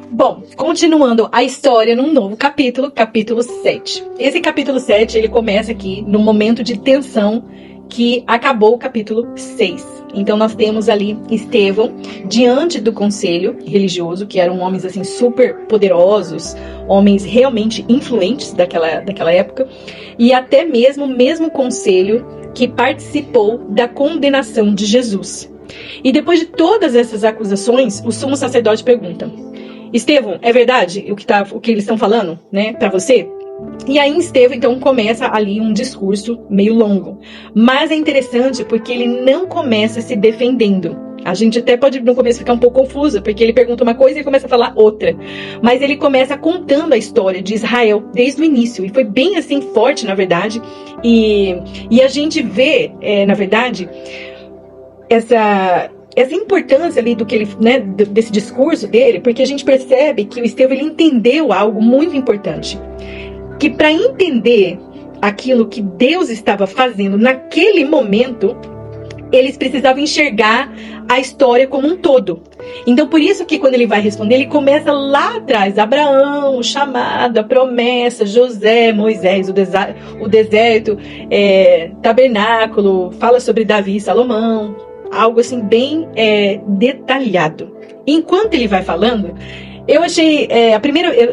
Bom, continuando a história num novo capítulo, capítulo 7. Esse capítulo 7, ele começa aqui num momento de tensão que acabou o capítulo 6. Então nós temos ali Estevão diante do conselho religioso, que eram homens assim super poderosos, homens realmente influentes daquela época, e até mesmo o mesmo conselho que participou da condenação de Jesus. E depois de todas essas acusações, o sumo sacerdote pergunta: Estevão, é verdade o que eles estão falando, né, para você? E aí Estevão, então, começa ali um discurso meio longo. Mas é interessante porque ele não começa se defendendo. A gente até pode no começo ficar um pouco confusa, porque ele pergunta uma coisa e começa a falar outra. Mas ele começa contando a história de Israel desde o início. E foi bem assim forte, na verdade. E a gente vê, na verdade, essa importância ali do que ele, né, desse discurso dele, porque a gente percebe que o Estevão ele entendeu algo muito importante. Que para entender aquilo que Deus estava fazendo naquele momento, eles precisavam enxergar a história como um todo. Então, por isso que quando ele vai responder, ele começa lá atrás. Abraão, o chamado, a promessa, José, Moisés, o deserto, tabernáculo, fala sobre Davi e Salomão. Algo assim bem detalhado. Enquanto ele vai falando, eu achei,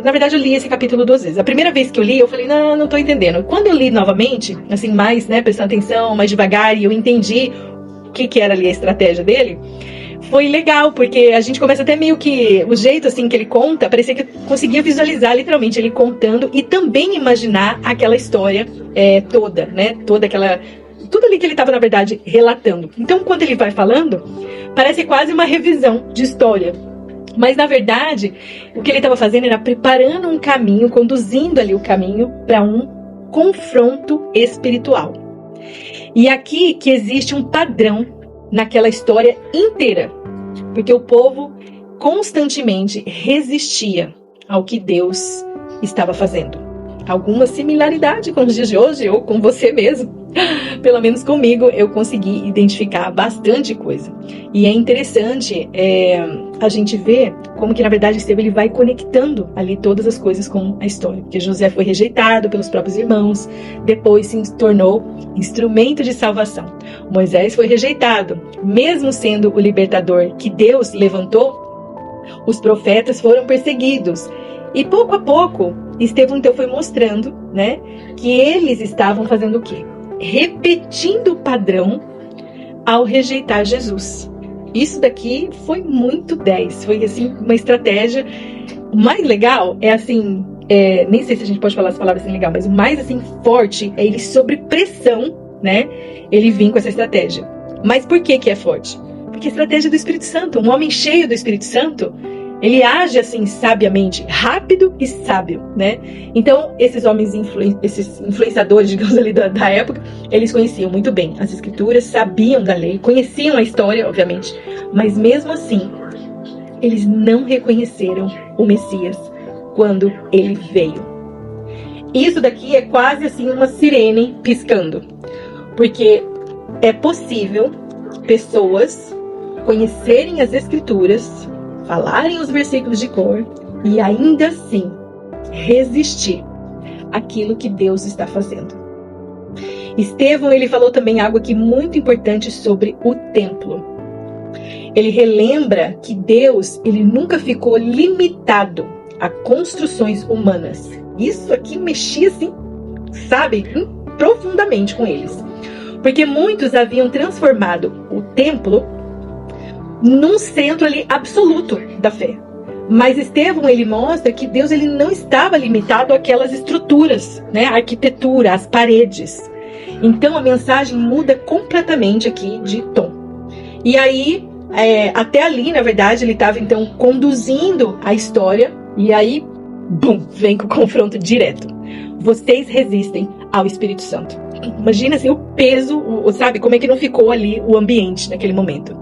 na verdade eu li esse capítulo 2 vezes. A primeira vez que eu li, eu falei, não tô entendendo. Quando eu li novamente, assim, mais, né, prestando atenção, mais devagar, e eu entendi o que era ali a estratégia dele, foi legal, porque a gente começa até meio que, o jeito assim que ele conta, parecia que eu conseguia visualizar literalmente ele contando e também imaginar aquela história toda, né, tudo ali que ele estava, na verdade, relatando. Então, quando ele vai falando, parece quase uma revisão de história. Mas, na verdade, o que ele estava fazendo era preparando um caminho, conduzindo ali o caminho para um confronto espiritual. E aqui que existe um padrão naquela história inteira. Porque o povo constantemente resistia ao que Deus estava fazendo. Alguma similaridade com os dias de hoje ou com você mesmo. Pelo menos comigo eu consegui identificar bastante coisa. E é interessante a gente ver como que na verdade Estevão ele vai conectando ali todas as coisas com a história. Porque José foi rejeitado pelos próprios irmãos, depois se tornou instrumento de salvação. Moisés foi rejeitado, mesmo sendo o libertador que Deus levantou, os profetas foram perseguidos. E pouco a pouco, Estevão então foi mostrando, né, que eles estavam fazendo o quê? Repetindo o padrão ao rejeitar Jesus. Isso daqui foi muito 10. Foi assim uma estratégia. O mais legal é assim, nem sei se a gente pode falar as palavras assim legal, mas o mais assim forte é ele sob pressão, né? Ele vir com essa estratégia. Mas por que é forte? Porque a estratégia do Espírito Santo, um homem cheio do Espírito Santo, ele age assim sabiamente, rápido e sábio, né? Então, esses homens, esses influenciadores, digamos ali da época, eles conheciam muito bem as escrituras, sabiam da lei, conheciam a história, obviamente, mas mesmo assim, eles não reconheceram o Messias quando ele veio. Isso daqui é quase assim uma sirene piscando, porque é possível pessoas conhecerem as escrituras, falarem os versículos de cor e ainda assim resistir àquilo que Deus está fazendo. Estevão, ele falou também algo aqui muito importante sobre o templo. Ele relembra que Deus, ele nunca ficou limitado a construções humanas. Isso aqui mexia assim, sabe, profundamente com eles. Porque muitos haviam transformado o templo num centro ali absoluto da fé. Mas Estevão, ele mostra que Deus ele não estava limitado àquelas estruturas, né? A arquitetura, as paredes. Então a mensagem muda completamente aqui de tom. E aí, até ali, na verdade, ele estava então conduzindo a história. E aí, bum, vem com o confronto direto. Vocês resistem ao Espírito Santo. Imagina assim, o peso, sabe? Como é que não ficou ali o ambiente naquele momento.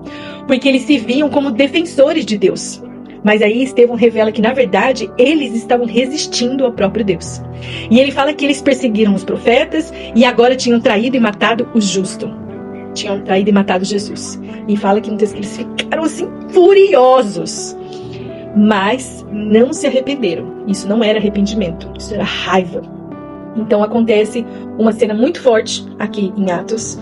Porque eles se viam como defensores de Deus. Mas aí Estevão revela que, na verdade, eles estavam resistindo ao próprio Deus. E ele fala que eles perseguiram os profetas e agora tinham traído e matado o justo. Tinham traído e matado Jesus. E fala que no texto que eles ficaram assim furiosos. mas não se arrependeram. Isso não era arrependimento, isso era raiva. Então acontece uma cena muito forte aqui em Atos.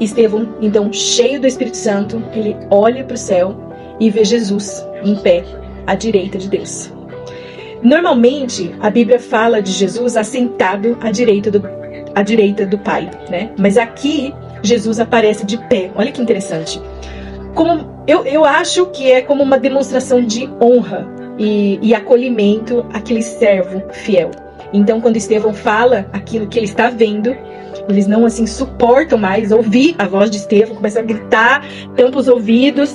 Estevão, então, cheio do Espírito Santo, ele olha para o céu e vê Jesus em pé à direita de Deus. Normalmente, a Bíblia fala de Jesus assentado à direita do Pai, né? Mas aqui, Jesus aparece de pé. Olha que interessante. Eu acho que é como uma demonstração de honra e acolhimento àquele servo fiel. Então, quando Estevão fala aquilo que ele está vendo, eles não assim suportam mais ouvir a voz de Estevão, começam a gritar, tampam os ouvidos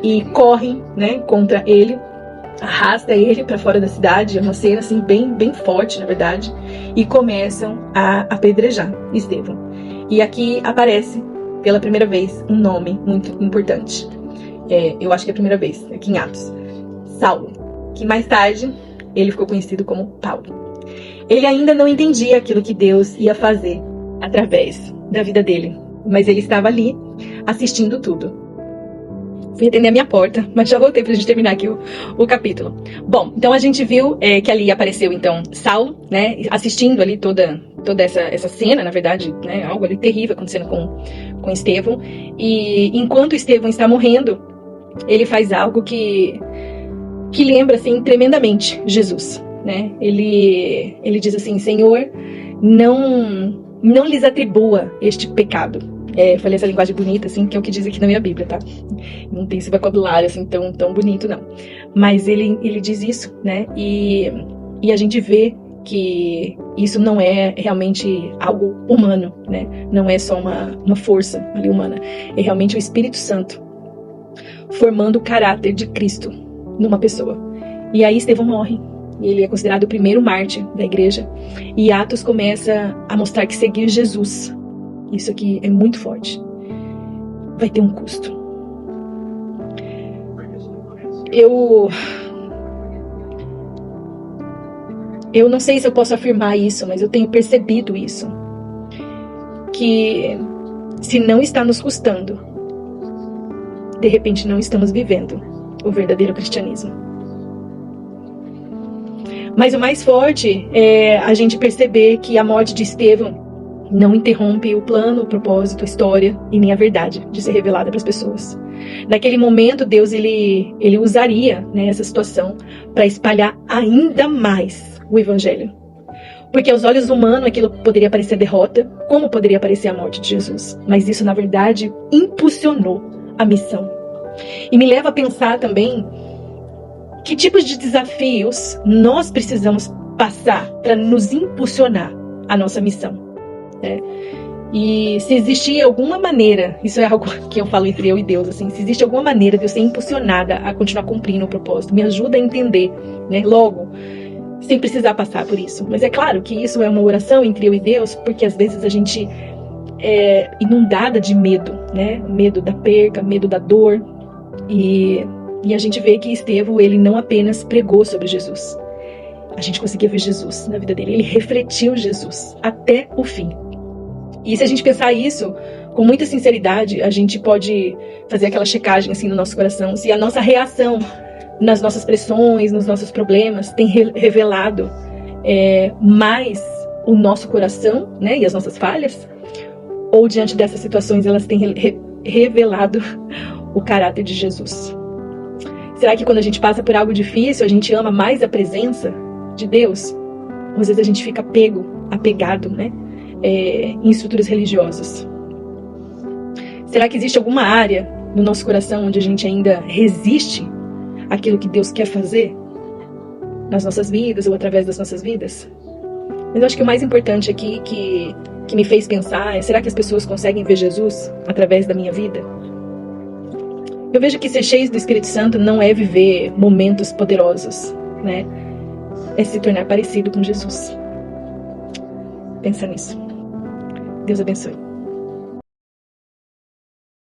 e correm, né, contra ele, arrasta ele para fora da cidade. É uma cena assim bem forte, na verdade, e começam a apedrejar Estevão. E aqui aparece pela primeira vez um nome muito importante. Eu acho que é a primeira vez aqui em Atos, Saulo, que mais tarde ele ficou conhecido como Paulo. Ele ainda não entendia aquilo que Deus ia fazer através da vida dele, mas ele estava ali assistindo tudo. Fui atender a minha porta, mas já voltei pra gente terminar aqui o capítulo. Bom, então a gente viu que ali apareceu então Saulo, né, assistindo ali toda essa cena, na verdade, né, algo ali terrível acontecendo com Estevão. E enquanto Estevão está morrendo, ele faz algo que lembra assim tremendamente Jesus, né? Ele diz assim: Senhor, não lhes atribua este pecado. Falei essa linguagem bonita, assim, que é o que diz aqui na minha Bíblia, tá? Não tem esse vocabulário, assim, tão bonito, não. Mas ele diz isso, né? E a gente vê que isso não é realmente algo humano, né? Não é só uma força ali humana. É realmente o Espírito Santo formando o caráter de Cristo numa pessoa. E aí Estevão morre. Ele é considerado o primeiro mártir da igreja. E Atos começa a mostrar que seguir Jesus, isso aqui é muito forte, vai ter um custo. Eu não sei se eu posso afirmar isso, mas eu tenho percebido isso. Que se não está nos custando, de repente não estamos vivendo o verdadeiro cristianismo. Mas o mais forte é a gente perceber que a morte de Estevão não interrompe o plano, o propósito, a história e nem a verdade de ser revelada para as pessoas. Naquele momento, Deus ele usaria, né, essa situação para espalhar ainda mais o evangelho. Porque aos olhos humanos aquilo poderia parecer derrota, como poderia parecer a morte de Jesus. Mas isso, na verdade, impulsionou a missão. E me leva a pensar também que tipos de desafios nós precisamos passar para nos impulsionar a nossa missão. E se existir alguma maneira, isso é algo que eu falo entre eu e Deus, assim, se existe alguma maneira de eu ser impulsionada a continuar cumprindo o propósito, me ajuda a entender, né, logo, sem precisar passar por isso. Mas é claro que isso é uma oração entre eu e Deus, porque às vezes a gente é inundada de medo, né, medo da perca, medo da dor, e a gente vê que Estevão, ele não apenas pregou sobre Jesus, a gente conseguia ver Jesus na vida dele, ele refletiu Jesus até o fim. E se a gente pensar isso com muita sinceridade, a gente pode fazer aquela checagem assim no nosso coração, se a nossa reação nas nossas pressões, nos nossos problemas, tem revelado mais o nosso coração, né, e as nossas falhas, ou diante dessas situações elas têm revelado o caráter de Jesus. Será que quando a gente passa por algo difícil, a gente ama mais a presença de Deus? Ou às vezes a gente fica apegado, né, em estruturas religiosas? Será que existe alguma área no nosso coração onde a gente ainda resiste àquilo que Deus quer fazer nas nossas vidas ou através das nossas vidas? Mas eu acho que o mais importante aqui que me fez pensar é: será que as pessoas conseguem ver Jesus através da minha vida? Eu vejo que ser cheio do Espírito Santo não é viver momentos poderosos, né? É se tornar parecido com Jesus. Pensa nisso. Deus abençoe.